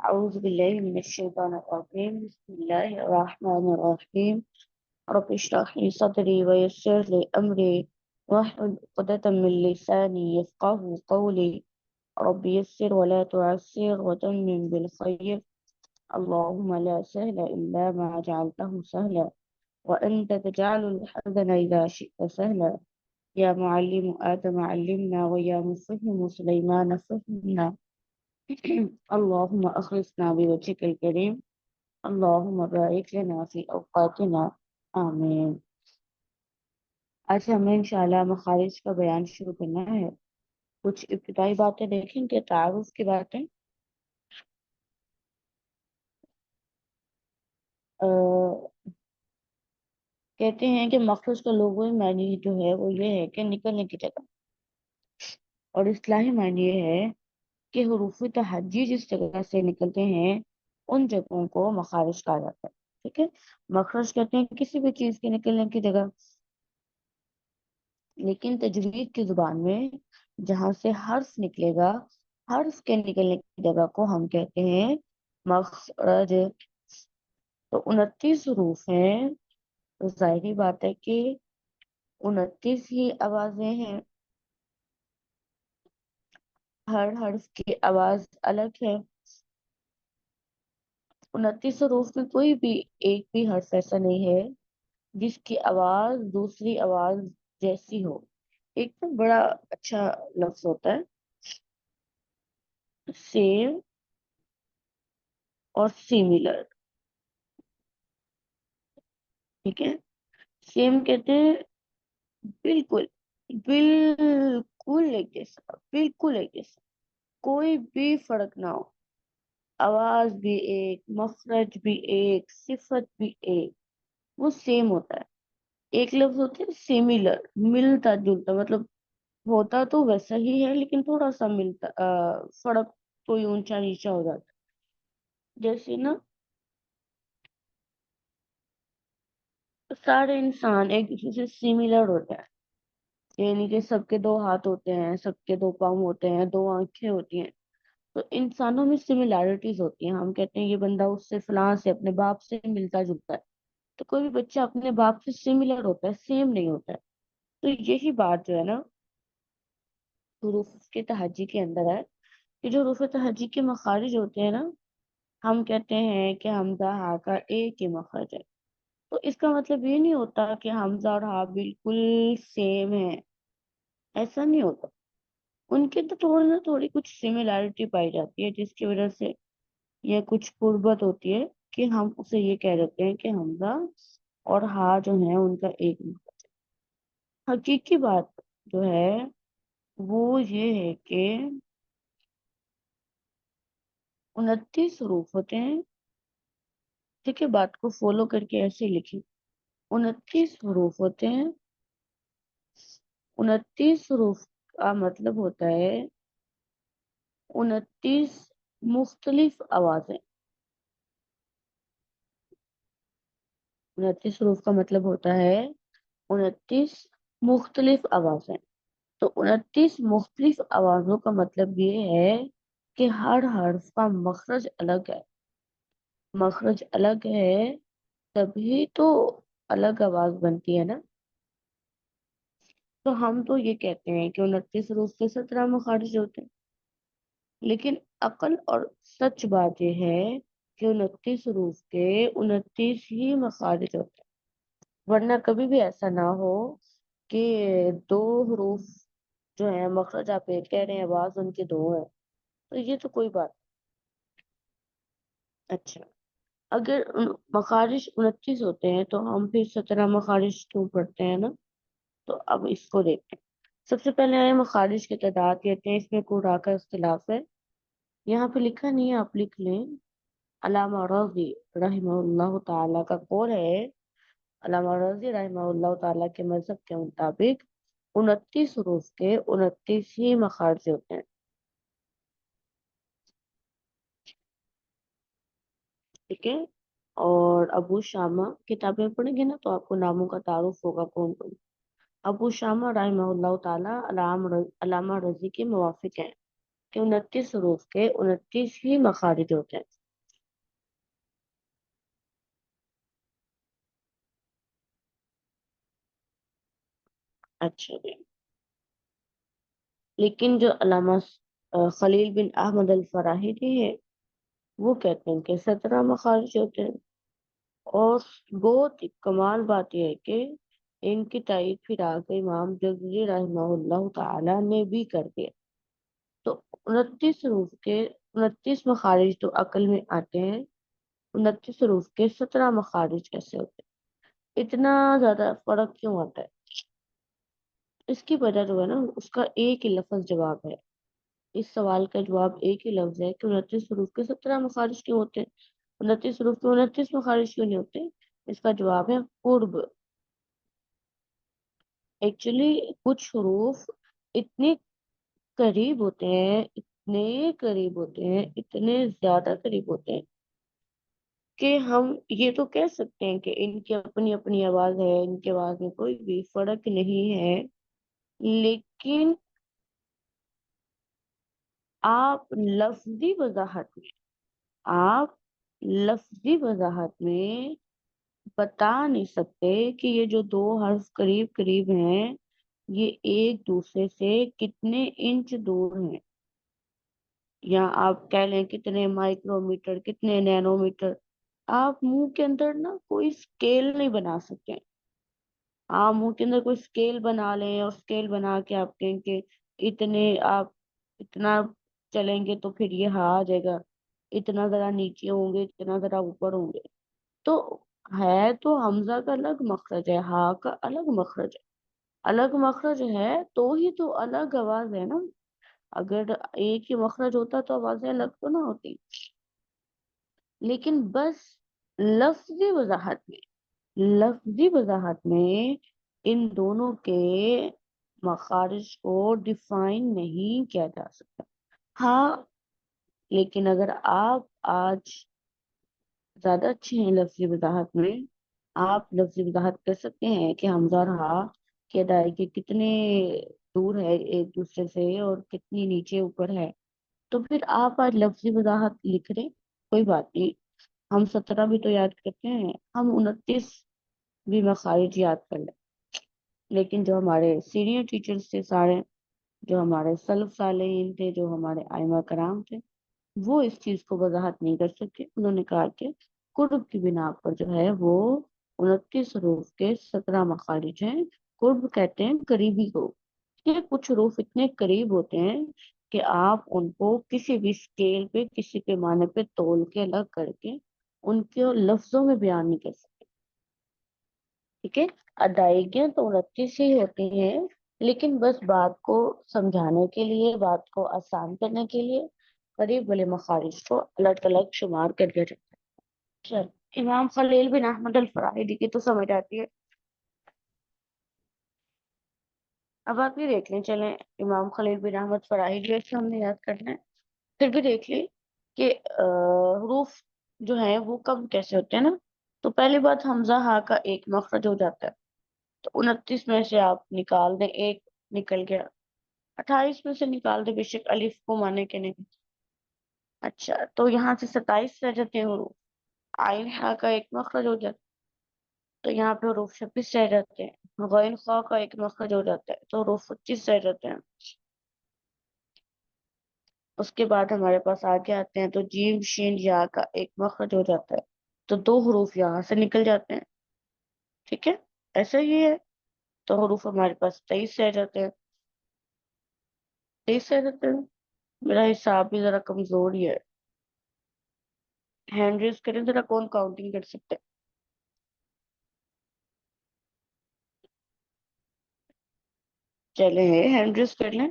أعوذ بالله من الشيطان الرجيم بسم الله الرحمن الرحيم رب اشرح لي صدري ويسر لي أمري واحلل عقدة من لساني يفقه قولي رب يسر ولا تعسر وتمم بالخير اللهم لا سهل إلا ما جعلته سهلا وأنت تجعل الحزن إذا شئت سهلا يا معلم آدم علمنا ويا مفهم سليمان فهمنا اللهم أخلصنا بوجهك الكريم اللهم بارك لنا في أوقاتنا آمین۔ آج ہمیں انشاءاللہ مخارج کا بیان شروع کرنا ہے۔ کچھ ابتدائی باتیں دیکھیں کہ تعارف کی باتیں کہتے ہیں کہ مخرج کا لغوی معنی جو ہے وہ یہ ہے کہ نکلنے کی جگہ، اور اصطلاحی معنی یہ ہے کہ حروف تہجی جس جگہ سے نکلتے ہیں ان جگہوں کو مخارج کہا جاتا ہے۔ ٹھیک ہے، مخرج کہتے ہیں کسی بھی چیز کے نکلنے کی جگہ، لیکن تجوید کی زبان میں جہاں سے حرف نکلے گا، حرف کے نکلنے کی جگہ کو ہم کہتے ہیں مخرج۔ تو 29 حروف ہیں، تو ظاہری بات ہے کہ 29 ہی آوازیں ہیں، ہر حرف کی آواز الگ ہے۔ 29 حروف میں کوئی بھی ایک بھی حرف ایسا نہیں ہے جس کی آواز دوسری آواز جیسی ہو۔ ایک تو بڑا اچھا لفظ ہوتا ہے سیم اور سیملر۔ ٹھیک ہے، سیم کہتے ہیں بالکل، بالکل ایک جیسا، بالکل ایک جیسا، کوئی بھی فرق نہ ہو، آواز بھی ایک، مخرج بھی ایک، صفت بھی ایک، وہ سیم ہوتا ہے۔ ایک لفظ ہوتا ہے سیملر، ملتا جلتا، مطلب ہوتا تو ویسا ہی ہے لیکن تھوڑا سا ملتا فرق کوئی اونچا نیچا ہو جاتا ہے۔ جیسے نا سارے انسان ایک دوسرے سے سیملر ہوتے ہیں، یعنی کہ سب کے دو ہاتھ ہوتے ہیں، سب کے دو پاؤں ہوتے ہیں، دو آنکھیں ہوتی ہیں، تو انسانوں میں سملیرٹیز ہوتی ہیں۔ ہم کہتے ہیں یہ بندہ اس سے فلاں سے اپنے باپ سے ملتا جلتا ہے، تو کوئی بھی بچہ اپنے باپ سے سملر ہوتا ہے، سیم نہیں ہوتا ہے۔ تو یہی بات جو ہے نا حروف کے تہجی کے اندر ہے کہ جو حروف تہجی کے مخارج ہوتے ہیں نا، ہم کہتے ہیں کہ حمزہ ہا کا ایک ہی مخرج ہے۔ تو اس کا مطلب یہ نہیں ہوتا کہ حمزہ اور ہا بالکل سیم ہے، ایسا نہیں ہوتا۔ ان کے تو تھوڑی نہ تھوڑی کچھ سملیرٹی پائی جاتی ہے جس کی وجہ سے یہ کچھ قربت ہوتی ہے کہ ہم اسے یہ کہہ دیتے ہیں کہ حمزہ اور ہا جو ہے ان کا ایک مخرج ہے۔ حقیقی بات جو ہے وہ یہ ہے کہ 29 حروف ہوتے ہیں۔ ٹھیک ہے، بات کو فالو کر کے ایسے لکھیں، 29 حروف ہوتے ہیں۔ 29 حروف کا مطلب ہوتا ہے 29 مختلف آوازیں۔ 29 حروف کا مطلب ہوتا ہے 29 مختلف آوازیں۔ تو 29 مختلف آوازوں کا مطلب یہ ہے کہ ہر حرف کا مخرج الگ ہے، مخرج الگ ہے تبھی تو الگ آواز بنتی ہے نا۔ تو ہم تو یہ کہتے ہیں کہ 29 حروف کے 17 مخارج ہوتے ہیں، لیکن عقل اور سچ بات یہ ہے کہ 29 حروف کے 29 ہی مخارج ہوتے ہیں، ورنہ کبھی بھی ایسا نہ ہو کہ دو حروف جو ہیں مخرج آپ ایک کہہ رہے ہیں، آواز ان کے دو ہے، تو یہ تو کوئی بات۔ اچھا، اگر مخارج 29 ہوتے ہیں تو ہم پھر 17 مخارج کیوں پڑھتے ہیں نا؟ تو اب اس کو دیکھتے ہیں۔ سب سے پہلے آئے مخارج کی تعداد، کہتے ہیں اس میں قرآن کا اختلاف ہے، یہاں پہ لکھا نہیں ہے، آپ لکھ لیں۔ علامہ رازی رحمہ اللہ تعالیٰ کا قول ہے، علامہ رازی رحمہ اللہ تعالیٰ کے مذہب کے مطابق 29 حروف کے 29 ہی مخارج ہوتے ہیں۔ ٹھیک ہے، اور ابو شامہ کتابیں پڑھیں گے نا تو آپ کو ناموں کا تعارف ہوگا کون کون۔ ابو شامہ رحمہ اللہ تعالیٰ علامہ رضی کے موافق ہیں، کہ 29 حروف کے 29 ہی مخارج ہوتے ہیں. اچھا جی. لیکن جو علامہ خلیل بن احمد الفراہیدی ہے وہ کہتے ہیں کہ 17 مخارج ہوتے ہیں. اور بہت کمال بات یہ ہے کہ ان کی تائید پھر آگے امام جزری رحمہ اللہ تعالی نے بھی کر دیا. تو 29 حروف کے 29 مخارج تو عقل میں آتے ہیں، 29 حروف کے 17 مخارج کیسے ہوتے ہیں؟ اتنا زیادہ فرق کیوں آتا ہے؟ اس کی وجہ جو ہے نا، اس کا ایک ہی لفظ جواب ہے. اس سوال کا جواب ایک ہی لفظ ہے کہ 29 حروف کے 17 مخارج کیوں ہوتے ہیں، 29 حروف کے 29 مخارج کیوں نہیں ہوتے. اس کا جواب ہے قرب. ایکچولی کچھ حروف اتنے قریب ہوتے ہیں، اتنے قریب ہوتے ہیں، اتنے زیادہ قریب ہوتے ہیں کہ ہم یہ تو کہہ سکتے ہیں کہ ان کی اپنی اپنی آواز ہے، ان کی آواز میں کوئی بھی فرق نہیں ہے. لیکن آپ لفظی وضاحت میں آپ لفظی وضاحت میں بتا نہیں سکتے کہ یہ جو دو حرف قریب قریب ہیں یہ ایک دوسرے سے کتنے انچ دور ہیں، یا آپ کہہ لیں کتنے مائکرو میٹر، کتنے نینو میٹر. آپ منہ کے اندر نا کوئی اسکیل نہیں بنا سکتے. آپ منہ کے اندر کوئی اسکیل بنا لیں اور اسکیل بنا کے آپ کہیں کہ اتنے آپ اتنا چلیں گے تو پھر یہ ہاں آ جائے گا، اتنا ذرا نیچے ہوں گے، اتنا ذرا اوپر ہوں گے. تو ہے تو حمزہ کا الگ مخرج ہے، ہاں کا الگ مخرج ہے. الگ مخرج ہے تو ہی تو الگ آواز ہے نا. اگر ایک ہی مخرج ہوتا تو آوازیں الگ تو نہ ہوتی. لیکن بس لفظی وضاحت میں لفظی وضاحت میں ان دونوں کے مخارج کو ڈیفائن نہیں کیا جا سکتا. ہاں لیکن اگر آپ آج زیادہ اچھے ہیں لفظی وضاحت میں، آپ لفظی وضاحت کر سکتے ہیں کہ حمزہ اور ہاء کی ادائیگی کتنے دور ہے ایک دوسرے سے اور کتنی نیچے اوپر ہے، تو پھر آپ آج لفظی وضاحت لکھ رہے. کوئی بات نہیں، ہم 17 بھی تو یاد کرتے ہیں، ہم 29 بھی مخارج یاد کر لیں. لیکن جو ہمارے سینئر ٹیچرز تھے سارے، جو ہمارے سلف صالحین تھے، جو ہمارے ائمہ کرام تھے، وہ اس چیز کو وضاحت نہیں کر سکے. انہوں نے کہا کہ قرب کی بنا پر جو ہے وہ 29 حروف کے 17 مخارج ہیں. قرب کہتے ہیں قریبی کو. یہ کچھ حروف اتنے قریب ہوتے ہیں کہ آپ ان کو کسی بھی اسکیل پہ، کسی پیمانے پہ تول کے الگ کر کے ان کے لفظوں میں بیان نہیں کر سکتے. ٹھیک ہے. ادائیگیاں تو 29 ہی ہوتی ہیں، لیکن بس بات کو سمجھانے کے لیے، بات کو آسان کرنے کے لیے قریب والے مخارج کو الگ الگ شمار کر دیا جاتا ہے. چل، امام خلیل بن احمد الفراہیدی کی تو سمجھ آتی ہے. اب آپ یہ دیکھ لیں، چلیں امام خلیل بن احمد فراہیدی سے ہم نے یاد کرنا ہے، پھر بھی دیکھ لیں کہ حروف جو ہیں وہ کم کیسے ہوتے ہیں نا. تو پہلی بات، حمزہ ہاں کا ایک مخرج ہو جاتا ہے، تو 29 میں سے آپ نکال دیں، ایک نکل گیا. 28 میں سے نکال دیں، بے شک الف کو مانے کے نہیں. اچھا، تو یہاں سے 27 رہ جاتے ہیں حروف. آئین ہا کا ایک مخرج ہو جاتا ہے تو یہاں پہ حروف 26 رہ جاتے ہیں. غین خا کا ایک مخرج ہو جاتا ہے تو حروف 25 رہ جاتے ہیں. اس کے بعد ہمارے پاس آگے آتے ہیں تو جیم شین یا کا ایک مخرج ہو جاتا ہے تو دو حروف یہاں سے نکل جاتے ہیں. ٹھیک ہے، ایسا ہی ہے. تو حروف ہمارے پاس 23 رہ جاتے ہیں. 23 رہ جاتے ہیں. میرا حساب بھی ذرا کمزور ہی ہے. ہینڈ ریز کریں ذرا، کون کاؤنٹنگ کر سکتے ہیں؟ چلے ہینڈ ریز کر لیں.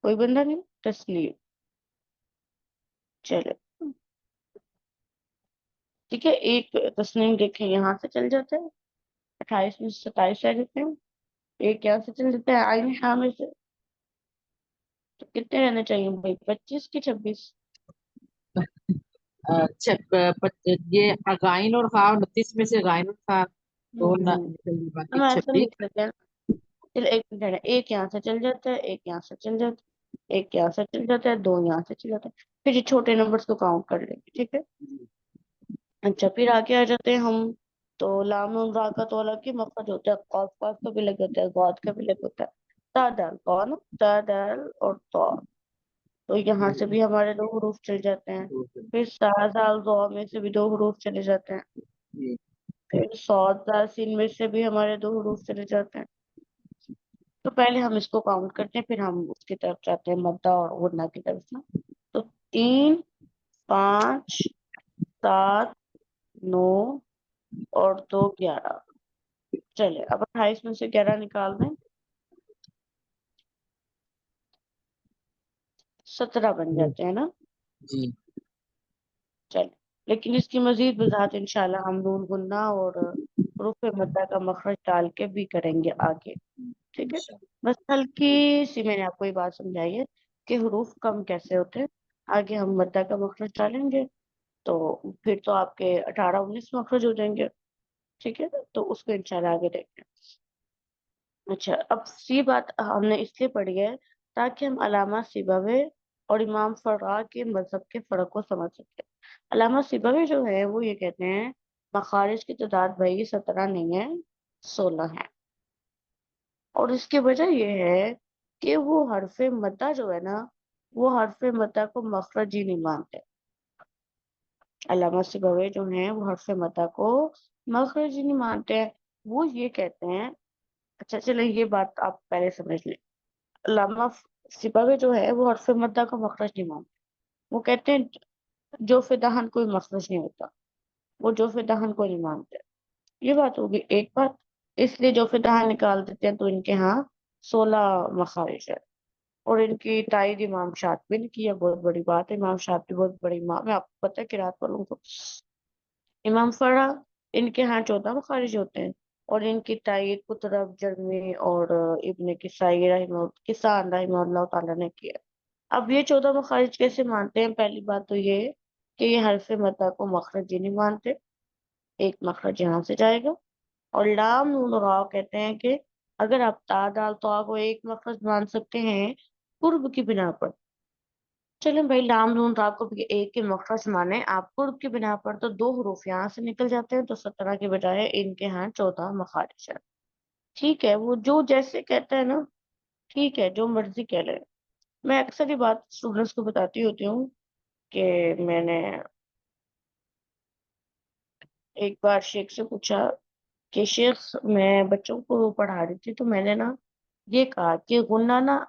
کوئی بندہ نہیں؟ تسلیم. چلے ٹھیک ہے. ایک تسلیم دیکھیں یہاں سے چل جاتا ہے، 28 میں سے 27 رہ جاتے ہیں. ایک یہاں سے چل جاتا ہے آئین ہاں میں سے. تو کتنے رہنے چاہیے بھائی، 25 کی 26؟ اچھا، یہ غائن اور خا 29 میں سے غائن اور خا دو ہوں نکل گئی، باقی ہم ایسا 26. لکھ سکتے ہیں. چل ایک منٹ ہے، ایک یہاں سے چل جاتا ہے، ایک یہاں سے چل جاتا ہے. एक यहाँ से चल जाता है, दो यहाँ से चल जाता है। फिर ये छोटे नंबर्स को काउंट कर लेंगे, ठीक है। अच्छा, फिर आगे आ जाते हैं हम। तो लाम नून रा का तो अलग ही मखरज होता है, कॉफ कॉफ का भी अलग होता है, गौद का भी अलग होता है। ता दाल कौन, ता दाल और तो। तो यहाँ से भी हमारे दो हरूफ चल जाते हैं। फिर सा दाल दो में से भी दो हरूफ चले जाते हैं। फिर सौद दाल सीन में से भी हमारे दो हरूफ चले जाते हैं। तो पहले हम इसको काउंट करते हैं, फिर हम उसकी तरफ जाते हैं, मद्दा और गुन्ना की तरफ ना। तो 3, 5, 7, 9 और 2, 11। चले अब 28 में से 11 निकाल दें, 17 बन जाते हैं ना। जी। चले, लेकिन इसकी मजीद वजाहत इंशाल्लाह हम नून गुन्ना और रूफ मद्दा का मखरज डाल के भी करेंगे आगे, ठीक है। बस हल्की सी मैंने आपको ये बात समझाई है कि हरूफ कम कैसे होते हैं। आगे हम मद्दा का मखरज डालेंगे, तो फिर तो आपके 18, 19 मखरज हो जाएंगे, ठीक है। तो उसको इंशाल्लाह आगे देखते हैं। अच्छा, अब सी बात हमने इसलिए पढ़ी है ताकि हम अलामा सिबवी और इमाम फर्रा के मजहब के फर्क को समझ सकें। अलामा सिबवी जो है वो ये कहते हैं मखारिज की तादाद भाई 17 नहीं है, 16 है। और इसकी वजह ये है कि वो हरफ मद्दा जो है ना, वो हरफ मद्दा को मखरज ही नहीं मानते। अल्लामा सिबवी जो हैं वो हरफ मद्दा को मखरज ही नहीं मानते हैं। वो ये कहते हैं, अच्छा चलो ये बात आप पहले समझ लें। अल्लामा सिबवी जो है वो हरफ मद्दा को मखरज नहीं मानते। वो कहते हैं जो फिदाहन कोई मखरज नहीं होता, वो जो फिदाहन को नहीं मानते। ये बात होगी एक बात। इसलिए जो फिदाहन निकाल देते हैं तो इनके यहाँ 16 मखारिज है। और इनकी तायद इमाम शातिबी ने की है, बहुत बड़ी बात है। इमाम शातिबी बहुत बड़ी इमाम है, आपको पता है किरात वालों को। इमाम फरा, इनके यहाँ 14 मखारिज होते हैं। और इनकी तायद कुतरब जरमी और इब्ने किसान रहमतुल्लाह ताला ने की है। अब ये 14 मखारिज कैसे मानते हैं? पहली बात तो ये कि ये हरफ मद्दा को मखरज ही नहीं मानते। एक मखरज यहाँ से जाएगा। और लाम नून और रा कहते हैं कि अगर आप ता दाल तो को एक मखरज मान सकते हैं कुर्ब की बिना पर। चलें भाई, लाम नून रा को भी एक के मखरज माने आप कुर्ब की बिना पर, तो दो हरूफ यहाँ से निकल जाते हैं, तो 17 के बजाय इनके यहाँ 14 मखारिज है। ठीक है, वो जो जैसे कहता है ना, ठीक है, जो मर्जी कह ले। मैं अक्सर ये बात स्टूडेंट्स को बताती होती हूँ कि मैंने एक बार शेख से पूछा कि शेख, मैं बच्चों को पढ़ा रही थी, तो मैंने ना ये कहा कि गुन्ना ना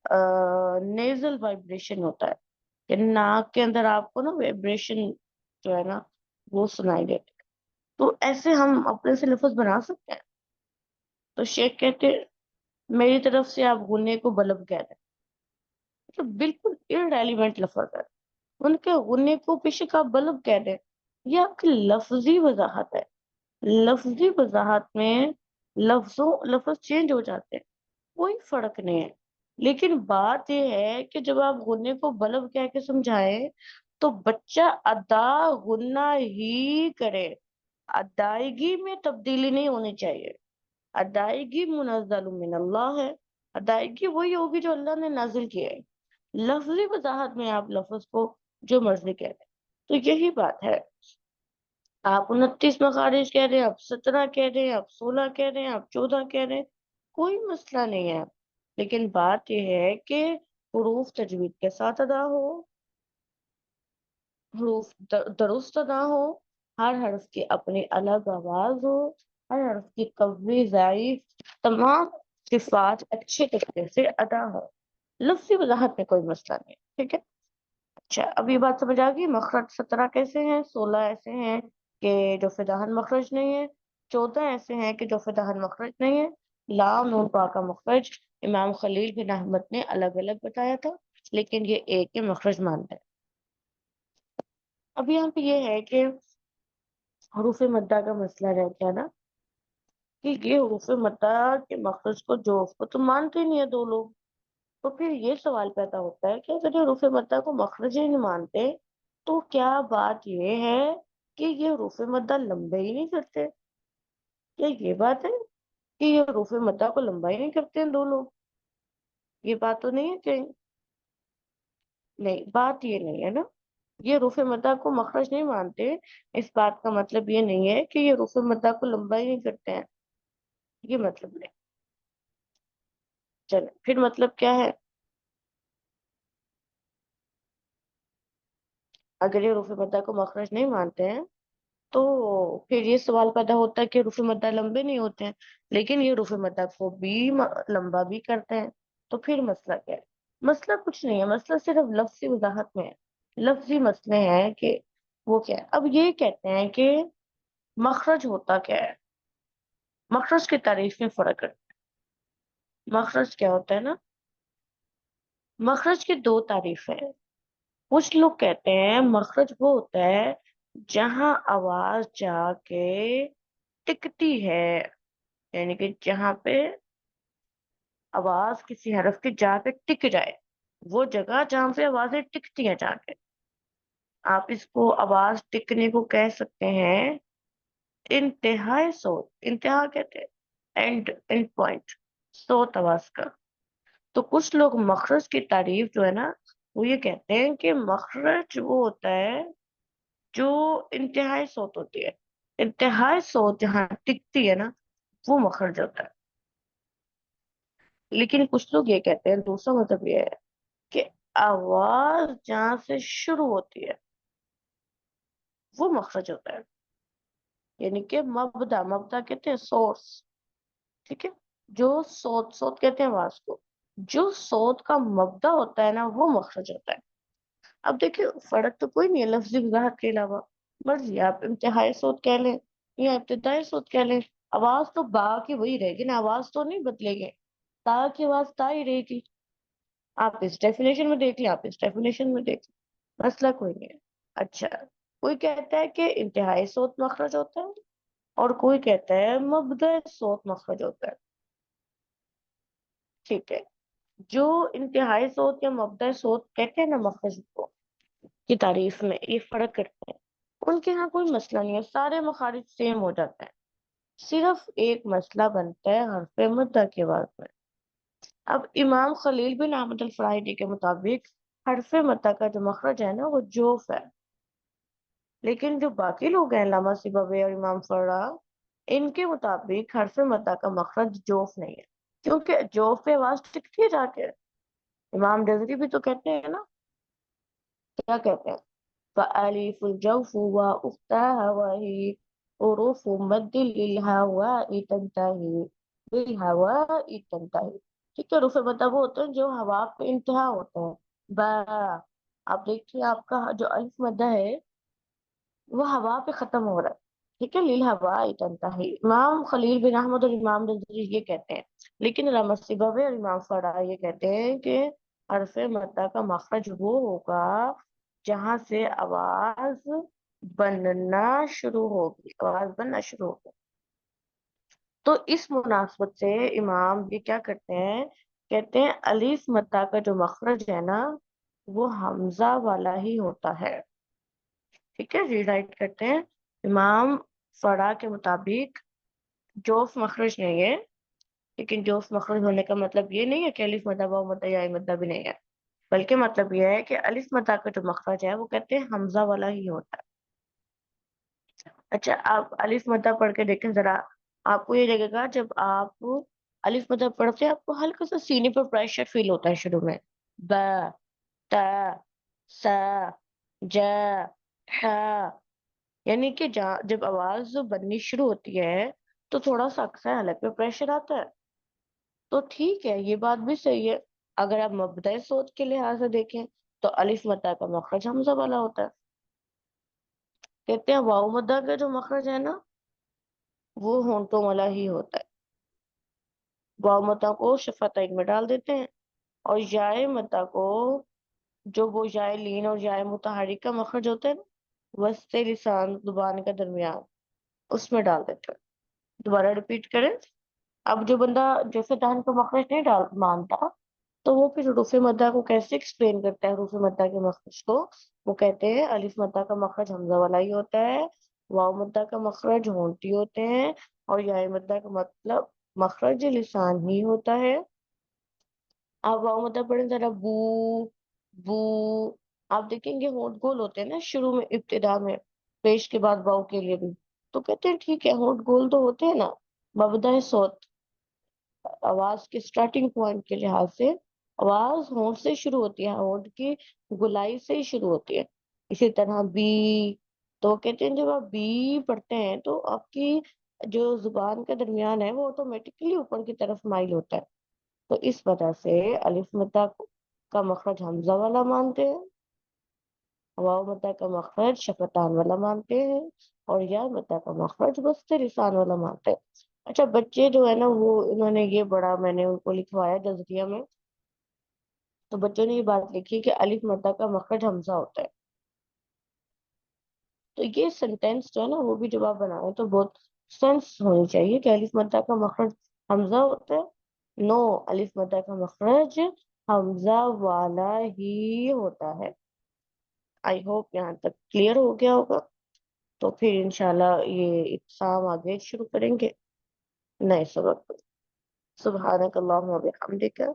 नेजल वाइब्रेशन होता है, कि नाक के अंदर आपको ना वाइब्रेशन जो है ना वो सुनाई देती है। तो ऐसे हम अपने से लफ्ज बना सकते हैं? तो शेख कहते, मेरी तरफ से आप गुन्ने को बलब कह रहे हैं। तो बिल्कुल इररेलीवेंट लफ्ज है। उनके गुन्ने को बेशक आप बलब कह रहे हैं, ये आपकी लफ्जी वजाहत है। लफ्जी वजाहत में लफ्ज चेंज हो जाते हैं, कोई फर्क नहीं है। लेकिन बात यह है कि जब आप गुन्ने को बलब कह के समझाएं तो बच्चा अदा गुन्ना ही करे। अदायगी में तब्दीली नहीं होनी चाहिए। अदायगी मुनज़्ज़ल मिन अल्लाह है। अदायगी वही होगी जो अल्लाह ने नाजिल किया है। लफ्जी वजाहत में आप लफ्ज को जो मर्जी कह रहे हैं। तो यही बात है। आप 29 मखारिज कह रहे हैं, आप 17 कह रहे हैं, आप 16 कह रहे हैं, आप 14 कह रहे हैं, कोई मसला नहीं है। लेकिन बात यह है कि हुरूफ तजवीद के साथ अदा हो, हुरूफ दुरुस्त अदा हो, हर हर्फ की अपनी अलग आवाज हो, हर हर्फ की कवी ज़ाइफ तमाम सिफात अच्छे तरीके से अदा हो। लफ्जी वजाहत में कोई मसला नहीं, ठीक है। अच्छा, अब ये बात समझ आ गई। मखरज 17 कैसे हैं, 16 ऐसे हैं कि जो फिदाहन मखरज नहीं है, 14 ऐसे हैं कि जो फिदाहन मखरज नहीं है। लाम नून पा का मखरज इमाम खलील बिन अहमद ने अलग अलग बताया था, लेकिन ये एक के मखरज मानते हैं। अब यहाँ पे ये है कि हरूफ मद्दा का मसला रह गया ना, कि ये हरूफ मद्दा के मखरज को जो को तो मानते ही नहीं है दो लोग। तो फिर ये सवाल पैदा होता है कि अगर ये हरूफ मद्दा को मखरज ही नहीं मानते, तो क्या बात ये है कि ये हरूफ मद्दा लंबे ही नहीं करते? क्या ये बात है कि ये हरूफ मद्दा को लंबा ही नहीं करते हैं दो लोग? ये बात तो नहीं है कहीं। नहीं, बात ये नहीं है ना, ये रुफे मद्दा को मखरज नहीं मानते। इस बात का मतलब ये नहीं है कि ये रुफे मद्दा को लंबा ही नहीं करते हैं, ये मतलब नहीं। चलो फिर मतलब क्या है? अगर ये रुफे मद्दा को मखरज नहीं मानते हैं तो फिर ये सवाल पैदा होता है कि रुफे मद्दा लंबे नहीं होते हैं, लेकिन ये रुफे मद्दा को भी लंबा भी करते हैं। तो फिर मसला क्या है? मसला कुछ नहीं है, मसला सिर्फ लफ्जी वजाहत में है। लफ्जी मसले हैं कि वो क्या है। अब ये कहते हैं कि मखरज होता क्या है। मखरज की तारीफ में फर्क है। मखरज क्या होता है ना, मखरज की दो तारीफ है। कुछ लोग कहते हैं मखरज वो होता है जहां आवाज जाके टिकती है, यानी कि जहां पे आवाज किसी हरफ के जाके टिक जाए, वो जगह जहां पे आवाजें टिकती हैं जाके, आप इसको आवाज टिकने को कह सकते हैं इंतहाई सोत। इंतहा कहते हैं एंड पॉइंट, सोत आवाज का। तो कुछ लोग मखरज की तारीफ जो है ना, वो ये कहते हैं कि मखरज वो होता है जो इंतहाई सोत होती है। इंतहाई सोत जहाँ टिकती है ना, वो मखरज होता है। लेकिन कुछ लोग ये कहते हैं, दूसरा मतलब ये है कि आवाज जहां से शुरू होती है वो मखरज होता है। यानी कि मबदा, मबदा कहते हैं सोर्स, ठीक है। जो सोत, सोत कहते हैं आवाज को, जो सोत का मबदा होता है ना, वो मखरज होता है। अब देखिए फर्क तो कोई नहीं है लफ्जी वजाहत के अलावा। मर्जी आप इंतहाई सोत कह लें या इब्तिदाई सोत कह लें, आवाज तो बा की वही रहेगी ना, आवाज तो नहीं बदलेगी। ता की आवाज ता ही रहेगी। आप इस डेफिनेशन में देख लें, आप इस डेफिनेशन में देख लें, मसला कोई नहीं है। अच्छा, कोई कहता है कि इंतहाई सोत मखरज होता है और कोई कहता है मबदा सोत मखरज होता है। ठीक है, जो इंतहाई सोत या मबदा सोत कहते हैं ना मखरज को, की तारीफ में ये फर्क करते हैं। उनके यहाँ कोई मसला नहीं है, सारे मखारिज सेम हो जाते हैं। सिर्फ एक मसला बनता है हरफ मुद्दा के बाद में। अब इमाम खलील बिन अहमद अल फराहिदी के मुताबिक हरफ मुद्दा का जो मखरज है ना, वो जोफ है। लेकिन जो बाकी लोग हैं, अल्लामा सिबवी और इमाम फरा, इनके मुताबिक हरफ मुद्दा का मखरज जोफ नहीं है, क्योंकि जोफ पे आवाज टिकती है जाके। इमाम जजरी भी तो कहते हैं ना, क्या कहते हैं? فألف الجوف وأختها وهي حروف مد للهواء تنتهي، للهواء تنتهي। ठीक है, रुफे मतलब वो होते हैं जो हवा पे इंतहा होते हैं। बा, आप देखिए आपका जो अलिफ मद्दा है वो हवा पे खत्म हो रहा है। ठीक है, लिल हवा तंतही। इमाम खलील बिन अहमद और इमाम रज़ी ये कहते हैं। लेकिन अल्लामा सिबवी और इमाम फरा ये कहते हैं कि हरफ मद्दा का मखरज वो होगा जहां से आवाज बनना शुरू होगी, आवाज बनना शुरू होगी। तो इस मुनासबत से इमाम ये क्या करते हैं, कहते हैं अलीफ मद्दा का जो मखरज है ना, वो हमजा वाला ही होता है। ठीक है, रीराइट करते हैं। इमाम फरा के मुताबिक जोफ मखरज नहीं है। लेकिन जोफ मखरज होने का मतलब ये नहीं है कि अलिफ मद्दा वाव मद्दा या मद्दा भी नहीं है, बल्कि मतलब ये है कि अलिफ मद्दा का जो मखरज है वो कहते हैं हमजा वाला ही होता है। अच्छा, आप अलिफ मद्दा पढ़ के देखें जरा, आपको ये लगेगा जब आप अलिफ मद्दा पढ़ते हैं आपको हल्का सा सीने पर प्रेशर फील होता है शुरू में। ब, ता, सा, जा, हा। यानी कि जब आवाज बननी शुरू होती है तो थोड़ा सा अक्सर हलक पे प्रेशर आता है। तो ठीक है, ये बात भी सही है। अगर आप मबदा सोच के लिहाज से देखें तो अलिफ मद्दा का मखरज हमजा वाला होता है। कहते हैं वाव मद्दा का जो मखरज है ना, वो होंठों वाला ही होता है। वाव मद्दा को शफातैन में डाल देते हैं और याए मद्दा को, जो वो याए लीन और याए मुतहरिक का मखरज होता है ना, वस्ते लिसान जुबान का दरमियान, उसमें डाल देते हैं। दोबारा रिपीट करें। अब जो बंदा जैसे दान का मखरज नहीं डाल मानता, तो वो फिर रुफे मद्दा को कैसे एक्सप्लेन करता है? रुफे मद्दा के मखरज को वो कहते हैं अलिफ मद्दा का मखरज हमजा वाला ही होता है, वाव मद्दा का मखरज होंठी होते हैं, और या मद्दा का मतलब मखरज लिसान ही होता है। अब वाव मद्दा पढ़े जरा, बू, वो आप देखेंगे होंठ गोल होते हैं ना शुरू में, इब्तिदा में, पेश के बाद वाव के लिए भी। तो कहते हैं ठीक है, होंठ गोल तो होते हैं ना, मबदा सौत, आवाज के स्टार्टिंग पॉइंट के लिहाज से आवाज होंठ से शुरू होती है, होंठ की गुलाई से ही शुरू होती है। इसी तरह बी, तो कहते हैं जब आप बी पढ़ते हैं तो आपकी जो जुबान का दरमियान है वो ऑटोमेटिकली ऊपर की तरफ माइल होता है। तो इस वजह से अलिफ मद्दा का मखरज हमजा वाला मानते हैं, वाव मद्दा का मखरज शफतान वाला मानते हैं, और या मद्दा का मखरज बस्ते लिसान वाला मानते हैं। अच्छा, बच्चे जो है ना वो इन्होंने ये बड़ा, मैंने उनको लिखवाया जज़रिया में, तो बच्चों ने ये बात लिखी कि अलिफ मद्दा का मखरज हमजा होता है। तो ये सेंटेंस जो है ना वो भी जब आप बनाए तो बहुत सेंस होनी चाहिए कि अलिफ मद्दा का मखरज हमजा होता है। नो, अलिफ मद्दा का मखरज हमजा वाला ही होता है। आई होप यहाँ तक क्लियर हो गया होगा। तो फिर इंशाल्लाह ये इत्साम आगे शुरू करेंगे नए सबक पे। सुब्हानक अल्लाहुम्मा व बिहम्दिका,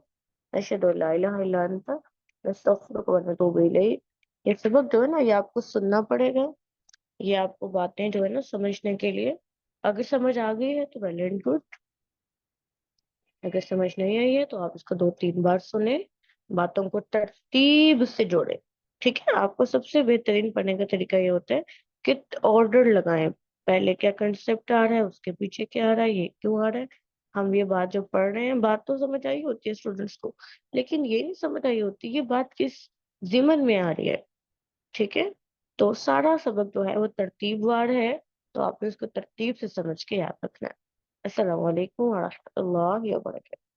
अशहदु अल्ला इलाहा इल्ला अंता, नस्तगफिरुका व नतूबु इलैक। ये सबक जो है ना ये आपको सुनना पड़ेगा, ये आपको बातें जो है ना समझने के लिए, अगर समझ आ गई है तो वेल एंड गुड, अगर समझ नहीं आई है तो आप इसको 2-3 बार सुने, बातों को तरतीब से जोड़े। ठीक है, आपको सबसे बेहतरीन पढ़ने का तरीका ये होता है कि ऑर्डर लगाएं, पहले क्या कंसेप्ट आ रहा है, उसके पीछे क्या आ रहा है, ये क्यों आ रहा है। हम ये बात जो पढ़ रहे हैं, बात तो समझ आई होती है स्टूडेंट्स को, लेकिन ये नहीं समझ आई होती ये बात किस जिमन में आ रही है। ठीक है, तो सारा सबक जो है वो तरतीबवार है, तो आपने इसको तरतीब से समझ के याद रखना है। अस्सलाम वालेकुम व रहमतुल्लाहि व बरकातहू।